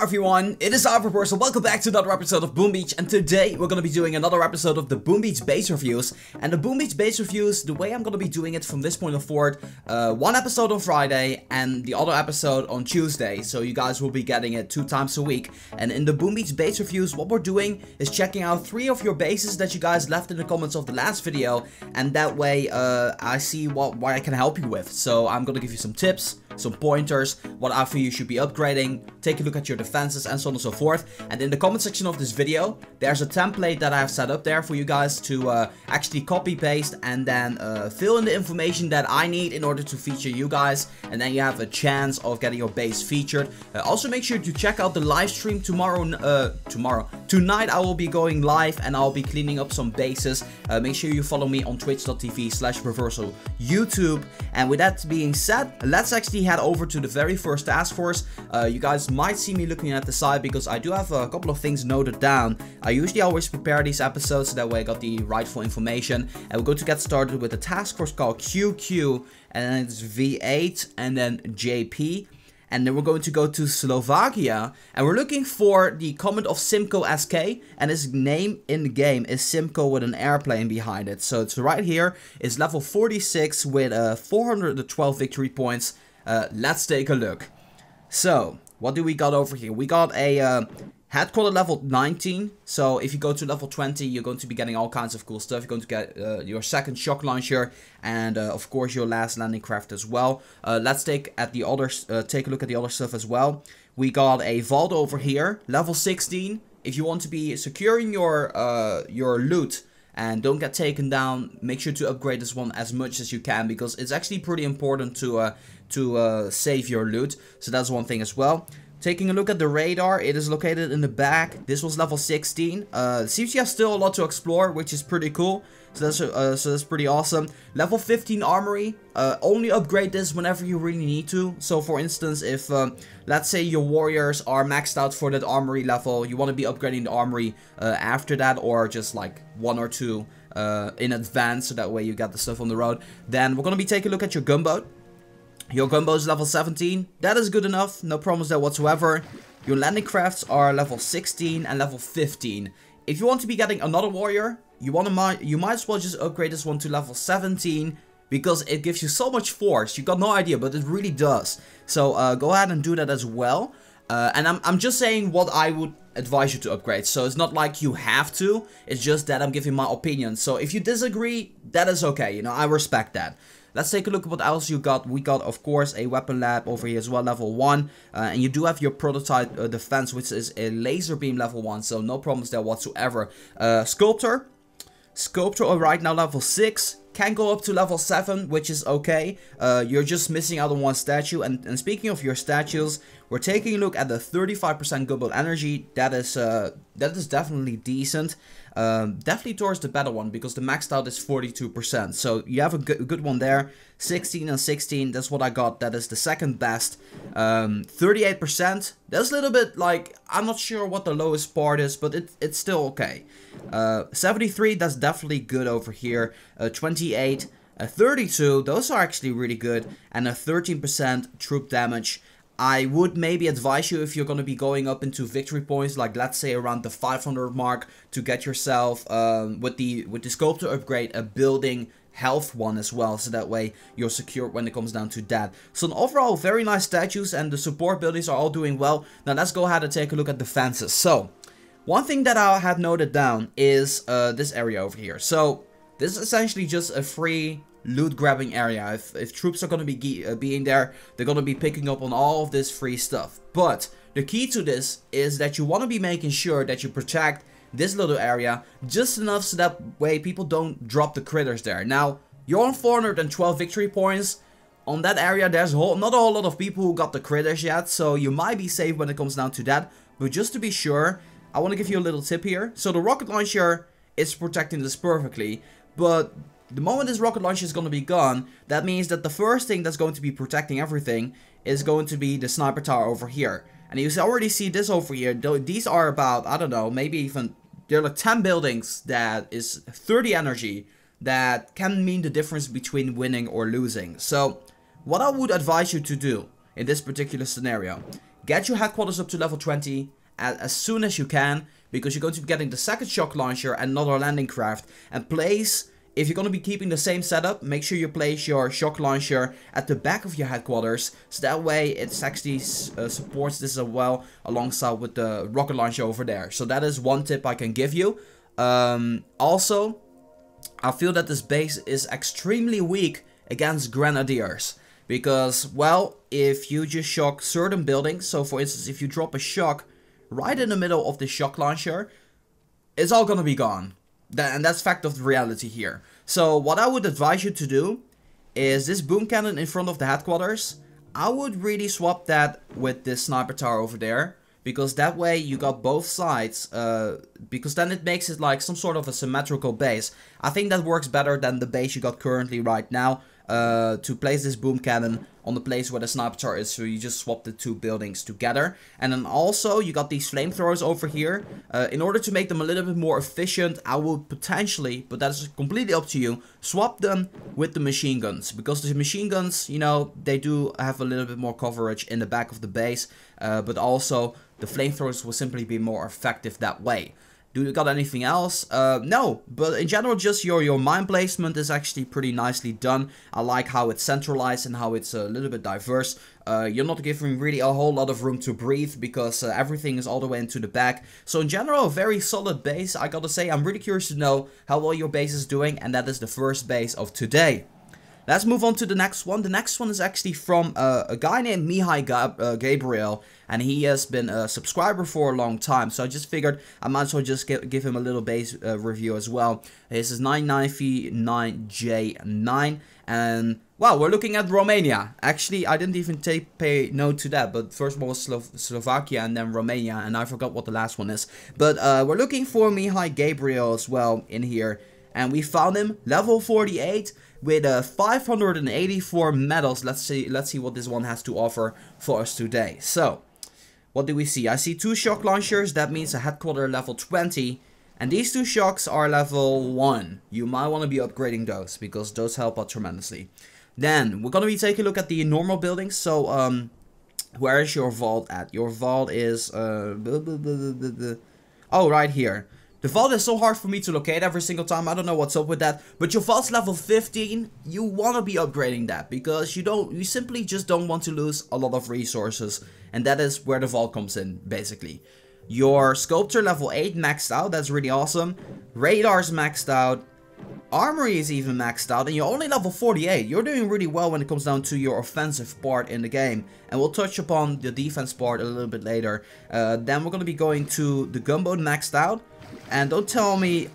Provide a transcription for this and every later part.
everyone, it is Ivor, so welcome back to another episode of Boom Beach, and today we're going to be doing another episode of the Boom Beach bass reviews. And the Boom Beach bass reviews, the way I'm going to be doing it from this point forward, one episode on Friday and the other episode on Tuesday, so you guys will be getting it 2 times a week. And in the Boom Beach bass reviews, what we're doing is checking out 3 of your basses that you guys left in the comments of the last video, and that way I see what I can help you with. So I'm going to give you some tips, some pointers, what I feel you should be upgrading, take a look at your defenses and so on and so forth. And in the comment section of this video, there's a template that I have set up there for you guys to actually copy paste and then fill in the information that I need in order to feature you guys, and then you have a chance of getting your bass featured. Also make sure to check out the live stream tonight. I will be going live and I'll be cleaning up some basses. Make sure you follow me on twitch.tv/reversal YouTube. And with that being said, let's actually head over to the very first task force. You guys might see me looking at the side because I do have a couple of things noted down. I usually always prepare these episodes so that way I got the rightful information. And we're going to get started with a task force called QQ, and then it's V8 and then JP. And then we're going to go to Slovakia, and we're looking for the comment of Simco SK, and his name in the game is Simco with an airplane behind it. So it's right here. It's level 46 with 412 victory points. Let's take a look. So what do we got over here? We got a headquarter level 19. So if you go to level 20, you're going to be getting all kinds of cool stuff. You're going to get your second shock launcher and of course your last landing craft as well. Let's take a look at the other stuff as well. We got a vault over here, level 16. If you want to be securing your loot and don't get taken down, make sure to upgrade this one as much as you can, because it's actually pretty important to save your loot. So that's one thing as well. Taking a look at the radar, it is located in the back. This was level 16. Seems you have still a lot to explore, which is pretty cool. So that's pretty awesome. Level 15 armory. Only upgrade this whenever you really need to. So for instance, if let's say your warriors are maxed out for that armory level, you want to be upgrading the armory after that, or just like 1 or 2 in advance, so that way you get the stuff on the road. Then we're gonna be taking a look at your gunboat. Your gunboat is level 17. That is good enough. No problems there whatsoever. Your landing crafts are level 16 and level 15. If you want to be getting another warrior, you might as well just upgrade this one to level 17, because it gives you so much force. You got no idea, but it really does. So go ahead and do that as well. And I'm just saying what I would advise you to upgrade. So it's not like you have to. It's just that I'm giving my opinion. So if you disagree, that is okay. You know, I respect that. Let's take a look at what else you got. We got, of course, a weapon lab over here as well, level 1. And you do have your prototype defense, which is a laser beam level 1. So no problems there whatsoever. Sculptor right now level 6. Can go up to level 7, which is okay. You're just missing out on 1 statue. And speaking of your statues, we're taking a look at the 35% gunboat energy. That is definitely decent. Definitely towards the better one, because the maxed out is 42%. So you have a good one there. 16 and 16, that's what I got. That is the second best. 38%. That's a little bit like, I'm not sure what the lowest part is, but it's still okay. 73, that's definitely good over here. 28, 32, those are actually really good. And a 13% troop damage. I would maybe advise you, if you're going to be going up into victory points, like let's say around the 500 mark, to get yourself with the sculptor upgrade a building health one as well, so that way you're secure when it comes down to that. So overall, very nice statues, and the support buildings are all doing well. Now let's go ahead and take a look at defenses. So one thing that I had noted down is this area over here. So this is essentially just a free loot grabbing area. If troops are going to be being there, they're going to be picking up on all of this free stuff. But the key to this is that you want to be making sure that you protect this little area just enough so that way people don't drop the critters there. Now, you're on 412 victory points. On that area, there's not a whole lot of people who got the critters yet, so you might be safe when it comes down to that. But just to be sure, I want to give you a little tip here. So the rocket launcher is protecting this perfectly, but the moment this rocket launcher is going to be gone, that means that the first thing that's going to be protecting everything is going to be the sniper tower over here. And you already see this over here. These are about, I don't know, maybe even, there are like 10 buildings that is 30 energy that can mean the difference between winning or losing. So what I would advise you to do in this particular scenario, get your headquarters up to level 20 as soon as you can, because you're going to be getting the second shock launcher and another landing craft. And place, if you're going to be keeping the same setup, make sure you place your shock launcher at the back of your headquarters, so that way it actually supports this as well alongside with the rocket launcher over there. So that is one tip I can give you. Also, I feel that this base is extremely weak against grenadiers, because, well, if you just shock certain buildings, so for instance if you drop a shock right in the middle of the shock launcher, it's all gonna be gone. And that's fact of the reality here. So what I would advise you to do is this boom cannon in front of the headquarters, I would really swap that with this sniper tower over there, because that way you got both sides, because then it makes it like some sort of a symmetrical base. I think that works better than the base you got currently right now, to place this boom cannon on the place where the sniper tower is, so you just swap the two buildings together. And then also you got these flamethrowers over here. In order to make them a little bit more efficient, I would potentially, but that's completely up to you, swap them with the machine guns, because the machine guns, you know, they do have a little bit more coverage in the back of the base, but also the flamethrowers will simply be more effective that way. Do you got anything else? No, but in general, just your mine placement is actually pretty nicely done. I like how it's centralized and how it's a little bit diverse. You're not giving really a whole lot of room to breathe, because everything is all the way into the back. So in general, a very solid base, I gotta say. I'm really curious to know how well your base is doing, and that is the first base of today. Let's move on to the next one. The next one is actually from a guy named Gabriel, and he has been a subscriber for a long time. So I just figured I might as well just give him a little base review as well. This is 99V9J9, and wow, we're looking at Romania. Actually, I didn't even pay note to that, but first one was Slovakia and then Romania, and I forgot what the last one is. But we're looking for Mihai Gabriel as well in here, and we found him level 48. With 584 medals. Let's see what this one has to offer for us today. So, what do we see? I see 2 shock launchers. That means a headquarter level 20. And these 2 shocks are level 1. You might want to be upgrading those, because those help out tremendously. Then, we're going to be taking a look at the normal buildings. So, where is your vault at? Your vault is... oh, right here. The vault is so hard for me to locate every single time. I don't know what's up with that. But your vault's level 15. You want to be upgrading that, because you simply just don't want to lose a lot of resources. And that is where the vault comes in, basically. Your sculptor level 8 maxed out. That's really awesome. Radar's maxed out. Armory is even maxed out, and you're only level 48. You're doing really well when it comes down to your offensive part in the game. And we'll touch upon the defense part a little bit later. Then we're going to be going to the gunboat maxed out. And don't tell me,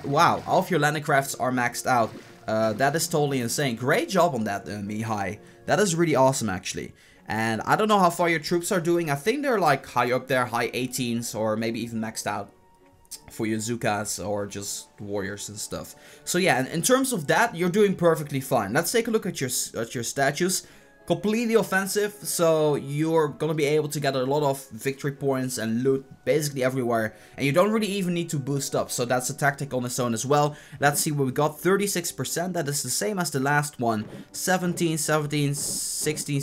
wow, all of your landing crafts are maxed out. That is totally insane. Great job on that, Mihai. That is really awesome, actually. And I don't know how far your troops are doing. I think they're like high up there, high 18s, or maybe even maxed out for your Zukas or just warriors and stuff. So yeah, in terms of that, you're doing perfectly fine. Let's take a look at your statues. Completely offensive, so you're gonna be able to get a lot of victory points and loot basically everywhere, and you don't really even need to boost up, so that's a tactic on its own as well. Let's see what we got. 36%, that is the same as the last one. 17, 17, 16,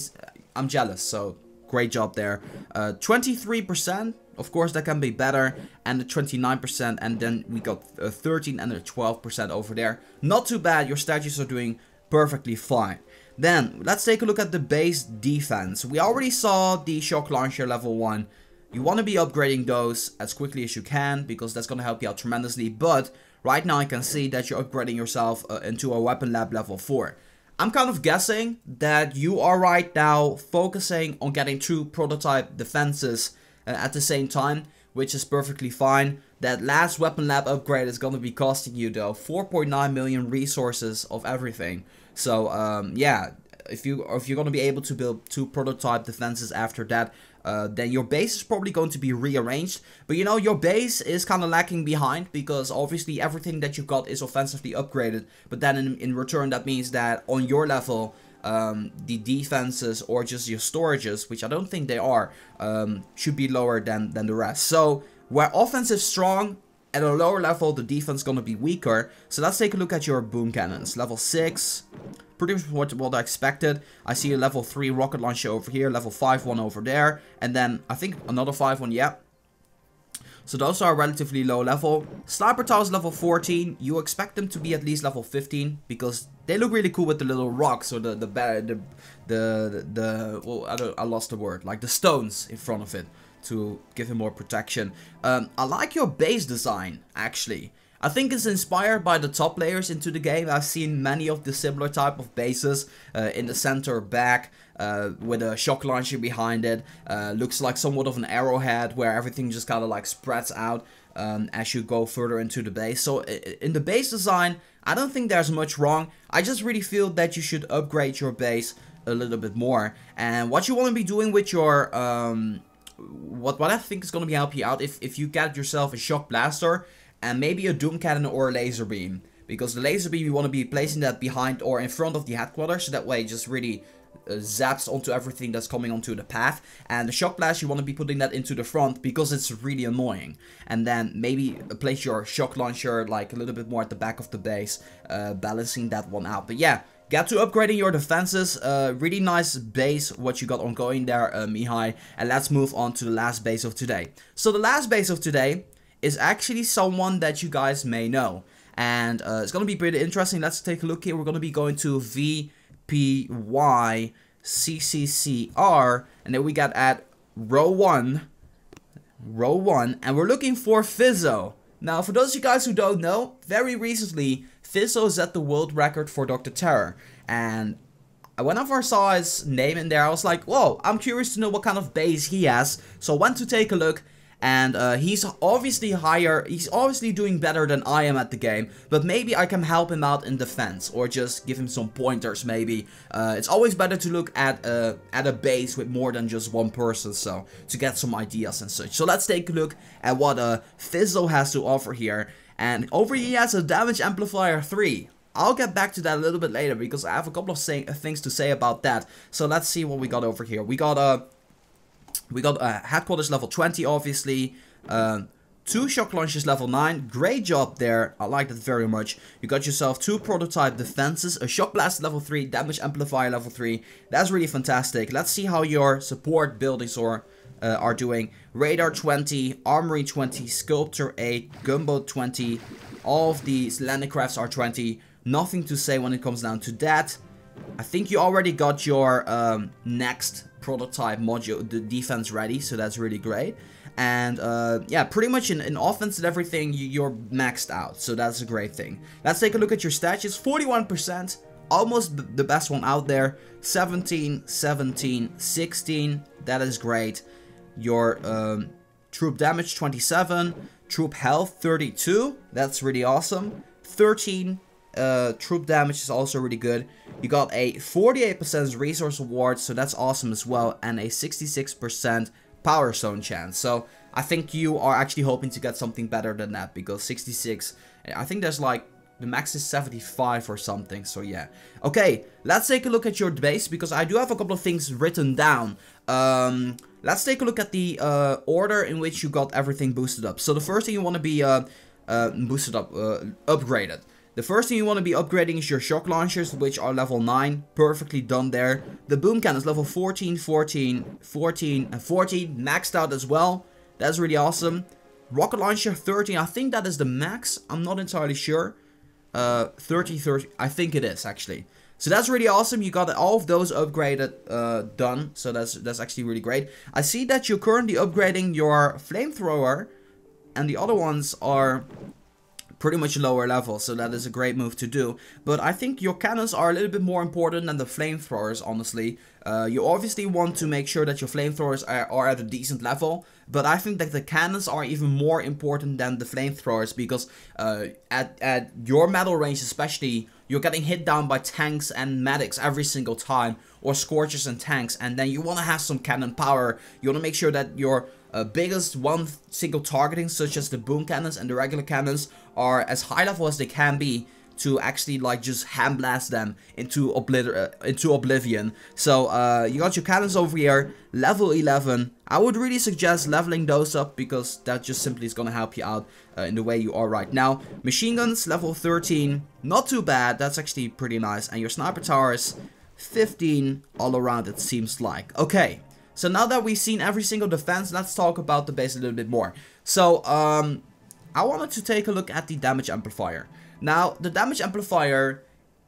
I'm jealous, so great job there. 23%, of course that can be better, and the 29%, and then we got 13 and a 12% over there. Not too bad, your statues are doing perfectly fine. Then, let's take a look at the base defense. We already saw the shock launcher level 1. You want to be upgrading those as quickly as you can, because that's going to help you out tremendously. But, right now I can see that you're upgrading yourself into a weapon lab level 4. I'm kind of guessing that you are right now focusing on getting 2 prototype defenses at the same time, which is perfectly fine. That last weapon lab upgrade is going to be costing you, though, 4.9 million resources of everything. So, yeah, if you're going to be able to build 2 prototype defenses after that, then your base is probably going to be rearranged. But, you know, your base is kind of lacking behind, because obviously everything that you got is offensively upgraded. But then in return, that means that on your level, the defenses or just your storages, which I don't think they are, should be lower than the rest. So, where offense is strong, at a lower level, the defense is going to be weaker. So let's take a look at your boom cannons. Level 6. pretty much what I expected. I see a level 3 rocket launcher over here, level 5 one over there, and then I think another 5 one, yeah. So those are relatively low level. Sniper tiles level 14. You expect them to be at least level 15 because they look really cool with the little rocks or I lost the word, like the stones in front of it to give him more protection. I like your base design actually. I think it's inspired by the top layers into the game. I've seen many of the similar type of bases in the center back with a shock launcher behind it. Looks like somewhat of an arrowhead where everything just kind of like spreads out as you go further into the base. So in the base design, I don't think there's much wrong. I just really feel that you should upgrade your base a little bit more. And what you want to be doing with your what I think is going to be help you out if you get yourself a shock blaster and maybe a doom cannon or a laser beam, because the laser beam you want to be placing that behind or in front of the headquarters, so that way it just really zaps onto everything that's coming onto the path. And the shock blast you want to be putting that into the front because it's really annoying. And then maybe place your shock launcher like a little bit more at the back of the base, balancing that one out. But yeah, get to upgrading your defenses. Really nice base what you got ongoing there, Mihai. And let's move on to the last base of today. So the last base of today is actually someone that you guys may know. And it's going to be pretty interesting. Let's take a look here. We're going to be going to VPYCCCR. And then we got at row 1. And we're looking for Fizeau. Now, for those of you guys who don't know, very recently, Fizeau set the world record for Dr. Terror. And whenever I saw his name in there, I was like, whoa, I'm curious to know what kind of base he has. So I went to take a look. And he's obviously higher, he's obviously doing better than I am at the game, but maybe I can help him out in defense, or just give him some pointers maybe. It's always better to look at a base with more than just one person, so to get some ideas and such. So let's take a look at what Fizeau has to offer here. And over here he has a damage amplifier 3. I'll get back to that a little bit later, because I have a couple of things to say about that. So let's see what we got over here. We got headquarters level 20, obviously. 2 shock launchers level 9. Great job there. I like that very much. You got yourself 2 prototype defenses. A shock blast level 3. Damage amplifier level 3. That's really fantastic. Let's see how your support buildings are doing. Radar 20. Armory 20. Sculptor 8. Gunboat 20. All of these landing crafts are 20. Nothing to say when it comes down to that. I think you already got your next prototype module, the defense, ready, so that's really great. And yeah, pretty much in offense and everything, you're maxed out, so that's a great thing. Let's take a look at your stats. It's 41%, almost the best one out there. 17, 17, 16, that is great. Your troop damage 27, troop health 32, that's really awesome. 13 troop damage is also really good. You got a 48% resource award, so that's awesome as well, and a 66% power zone chance. So I think you are actually hoping to get something better than that, because 66, I think there's like, the max is 75 or something, so yeah. Okay, let's take a look at your base, because I do have a couple of things written down. Let's take a look at the order in which you got everything boosted up. So the first thing you want to be upgraded. The first thing you want to be upgrading is your shock launchers, which are level 9. Perfectly done there. The boom cannons, level 14, 14, 14, and 14. Maxed out as well. That's really awesome. Rocket launcher 13. I think that is the max. I'm not entirely sure. 30, 30. I think it is, actually. So that's really awesome. You got all of those upgraded, done. So that's actually really great. I see that you're currently upgrading your flamethrower. And the other ones are pretty much lower level, so that is a great move to do. But I think your cannons are a little bit more important than the flamethrowers, honestly. You obviously want to make sure that your flamethrowers are at a decent level, but I think that the cannons are even more important than the flamethrowers, because at your metal range especially, you're getting hit down by tanks and medics every single time, or scorchers and tanks, and then you want to have some cannon power. You want to make sure that your biggest one single targeting, such as the boom cannons and the regular cannons, are as high level as they can be, to actually like just hand blast them into oblivion. So you got your cannons over here, level 11. I would really suggest leveling those up because that just simply is gonna help you out in the way you are right now. Machine guns, level 13, not too bad, that's actually pretty nice. And your sniper towers, 15 all around it seems like. Okay, so now that we've seen every single defense, let's talk about the base a little bit more. So I wanted to take a look at the damage amplifier. Now the damage amplifier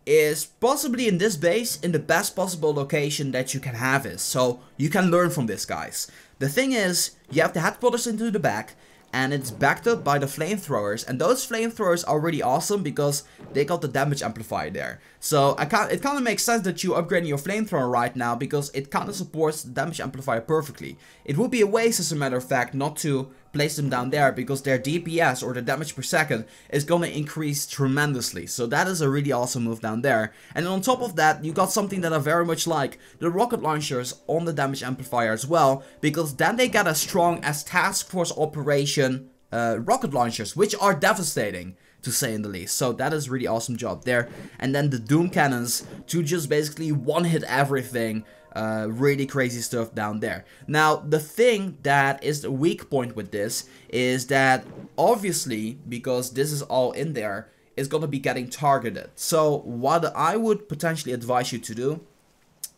is possibly in this base in the best possible location that you can have it. So you can learn from this, guys. The thing is, you have the headquarters into the back, and it's backed up by the flamethrowers, and those flamethrowers are really awesome because they got the damage amplifier there. So it kind of makes sense that you upgrading your flamethrower right now because it kind of supports the damage amplifier perfectly. It would be a waste, as a matter of fact, not to place them down there because their DPS, or the damage per second, is gonna increase tremendously. So that is a really awesome move down there. And then on top of that, you got something that I very much like, the rocket launchers on the damage amplifier as well, because then they get as strong as task force operation rocket launchers, which are devastating, to say in the least. So that is really awesome job there. And then the doom cannons to just basically one hit everything. Really crazy stuff down there. Now the thing that is the weak point with this is that obviously, because this is all in there, it's gonna be getting targeted. So what I would potentially advise you to do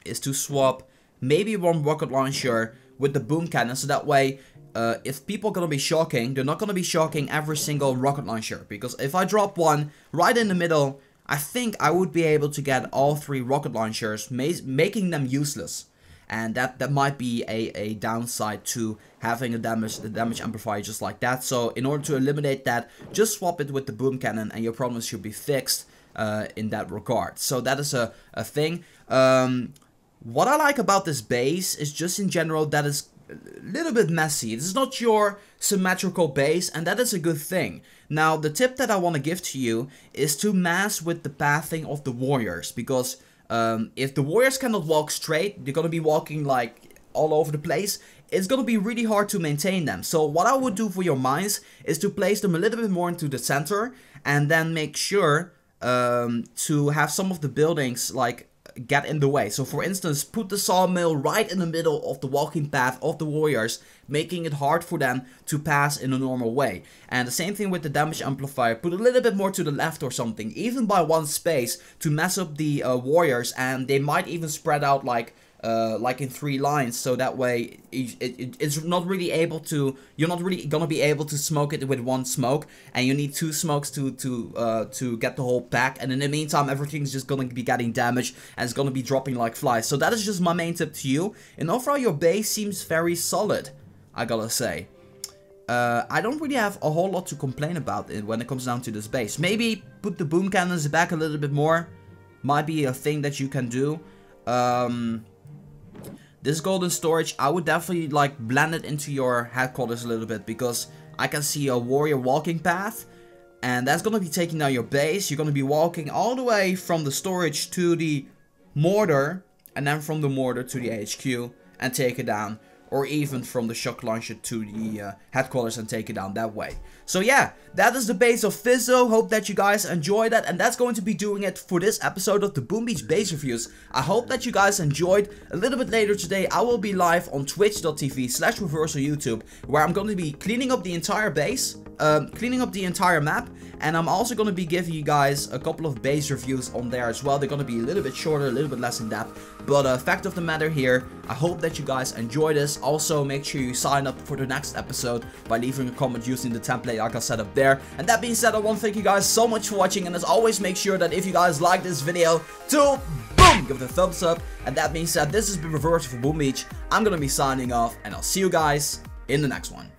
is to swap maybe one rocket launcher with the boom cannon, so that way if people are gonna be shocking, they're not gonna be shocking every single rocket launcher. Because if I drop one right in the middle, I think I would be able to get all 3 rocket launchers, making them useless. And that might be a downside to having a damage amplifier just like that. So in order to eliminate that, just swap it with the boom cannon and your problems should be fixed in that regard. So that is a thing. What I like about this base is just in general that is a little bit messy. This is not your symmetrical base, and that is a good thing. Now the tip that I want to give to you is to mess with the pathing of the warriors, because if the warriors cannot walk straight, they're gonna be walking like all over the place. It's gonna be really hard to maintain them. So what I would do for your mines is to place them a little bit more into the center, and then make sure to have some of the buildings like get in the way. So for instance, put the sawmill right in the middle of the walking path of the warriors, making it hard for them to pass in a normal way. And the same thing with the damage amplifier, put a little bit more to the left or something, even by one space, to mess up the warriors, and they might even spread out like in 3 lines, so that way it's not really able to, you're not really gonna be able to smoke it with one smoke, and you need 2 smokes to get the whole pack, and in the meantime everything's just gonna be getting damaged and it's gonna be dropping like flies. So that is just my main tip to you. And overall your base seems very solid, I gotta say. I don't really have a whole lot to complain about when it comes down to this base. Maybe put the boom cannons back a little bit more, might be a thing that you can do. This golden storage, I would definitely like blend it into your headquarters a little bit, because I can see a warrior walking path, and that's gonna be taking down your base. You're gonna be walking all the way from the storage to the mortar, and then from the mortar to the HQ and take it down, or even from the shock launcher to the headquarters and take it down that way. So yeah, that is the base of Fizeau. Hope that you guys enjoyed that, and that's going to be doing it for this episode of the Boom Beach Base Reviews. I hope that you guys enjoyed. A little bit later today, I will be live on twitch.tv/reversal where I'm going to be cleaning up the entire base, cleaning up the entire map, and I'm also going to be giving you guys a couple of base reviews on there as well. They're going to be a little bit shorter, a little bit less in depth, but fact of the matter here, I hope that you guys enjoy this. Also, make sure you sign up for the next episode by leaving a comment using the template I got set up there. And that being said, I want to thank you guys so much for watching, and as always, make sure that if you guys like this video, to boom, give it a thumbs up. And that being said, this has been Reversal for Boom Beach. I'm going to be signing off, and I'll see you guys in the next one.